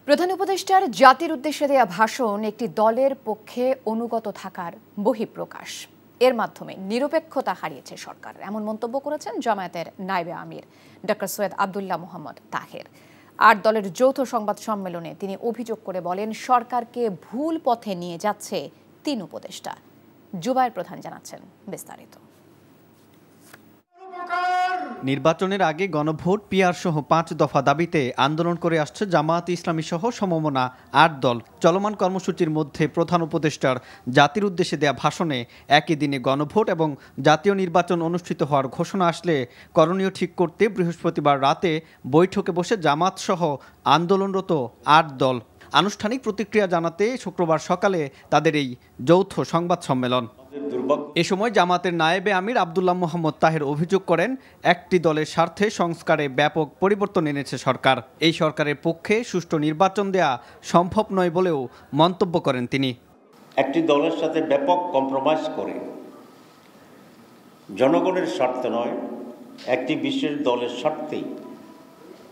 প্রধান উপদেষ্টার জাতির উদ্দেশ্যে দেয়া ভাষণ একটি দলের পক্ষে অনুগত থাকার বহিঃপ্রকাশ। এর মাধ্যমে নিরপেক্ষতা হারিয়েছে সরকার, এমন মন্তব্য করেছেন জামায়াতের নায়েবে আমির ডক্টর সৈয়দ আব্দুল্লাহ মোহাম্মদ তাহের। ৮ দলের যৌথ সংবাদ সম্মেলনে তিনি অভিযোগ করে বলেন, সরকারকে ভুল পথে নিয়ে যাচ্ছে ৩ উপদেষ্টা। জুবায়ের প্রধান জানাচ্ছেন বিস্তারিত। নির্বাচনের আগে গণভোট, পিআর সহ ৫ দফা দাবিতে আন্দোলন করে আসছে জামায়াত ইসলামী সহ সমমনা ৮ দল। চলমান কর্মসূচির মধ্যে প্রধান উপদেষ্টার জাতির উদ্দেশ্যে দেয়া ভাষণে একই দিনে গণভোট এবং জাতীয় নির্বাচন অনুষ্ঠিত হওয়ার ঘোষণা আসলে করণীয় ঠিক করতে বৃহস্পতিবার রাতে বৈঠকে বসে জামাত সহ আন্দোলনরত ৮ দল। আনুষ্ঠানিক প্রতিক্রিয়া জানাতে শুক্রবার সকালে তাদের এই যৌথ সংবাদ সম্মেলন। এ সময় জামাতের নায়েবে আমির আব্দুল্লাহ মোহাম্মদ তাহের অভিযোগ করেন, একটি দলের স্বার্থে সংস্কারে ব্যাপক পরিবর্তন এনেছে সরকার। এই সরকারের পক্ষে সুষ্ঠু নির্বাচন দেয়া সম্ভব নয় বলেও মন্তব্য করেন তিনি। একটি দলের সাথে ব্যাপক কম্প্রোমাইজ করে জনগণের স্বার্থ নয়, একটি বিশেষ দলের স্বার্থেই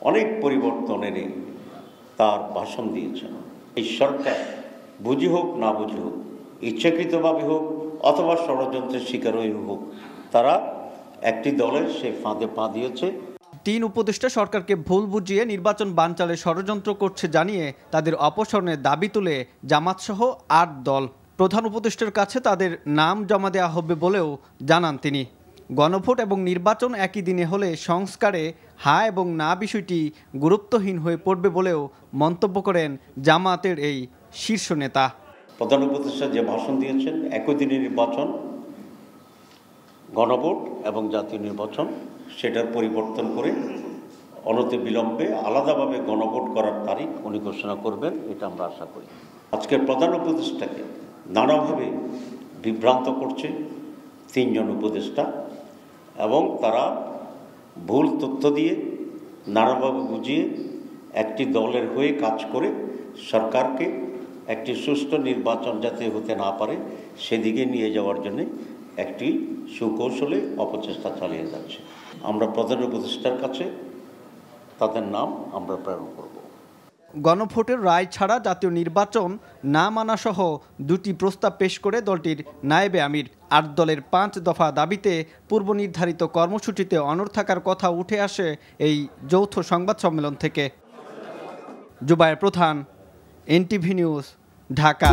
অনেক পরিবর্তন এনে তার ভাষণ দিয়েছেন। এই সরকার বুঝি হোক না বুঝি হোক, ইচ্ছাকৃতভাবে হোক অথবা ষড়যন্ত্রের শিকার হয়ে হোক, তারা একটি দলের সেই ফাঁদে পা দিয়েছে। ৩ উপদেষ্টা সরকারকে ভুল বুঝিয়ে নির্বাচন বানচালে ষড়যন্ত্র করছে জানিয়ে তাদের অপসারণের দাবি তুলে জামাতসহ ৮ দল। প্রধান উপদেষ্টার কাছে তাদের নাম জমা দেওয়া হবে বলেও জানান তিনি। গণভোট এবং নির্বাচন একই দিনে হলে সংস্কারে হ্যাঁ এবং না বিষয়টি গুরুত্বহীন হয়ে পড়বে বলেও মন্তব্য করেন জামাতের এই শীর্ষ নেতা। প্রধান উপদেষ্টা যে ভাষণ দিয়েছেন, একই দিনে নির্বাচন, গণভোট এবং জাতীয় নির্বাচন, সেটার পরিবর্তন করে অনতিবিলম্বে আলাদাভাবে গণভোট করার তারিখ উনি ঘোষণা করবেন, এটা আমরা আশা করি। আজকের প্রধান উপদেষ্টাকে নানাভাবে বিভ্রান্ত করছে ৩ জন উপদেষ্টা, এবং তারা ভুল তথ্য দিয়ে নানাভাবে বুঝিয়ে একটি দলের হয়ে কাজ করে সরকারকে একটি সুষ্ঠু নির্বাচন যাতে হতে না পারে সেদিকে নিয়ে যাওয়ার জন্য একটি সুকৌশলে অপচেষ্টা চালিয়ে যাচ্ছে। আমরা প্রধান উপদেষ্টার কাছে তাদের নাম আমরা প্রেরণ করব। গণভোটের রায় ছাড়া জাতীয় নির্বাচন না মানা সহ 2টি প্রস্তাব পেশ করে দলটির নায়েবে আমির ৮ দলের ৫ দফা দাবিতে পূর্ব নির্ধারিত কর্মসূচিতে অনড় থাকার কথা উঠে আসে এই যৌথ সংবাদ সম্মেলন থেকে। জুবায়ের প্রধান, এনটিভি নিউজ, ঢাকা।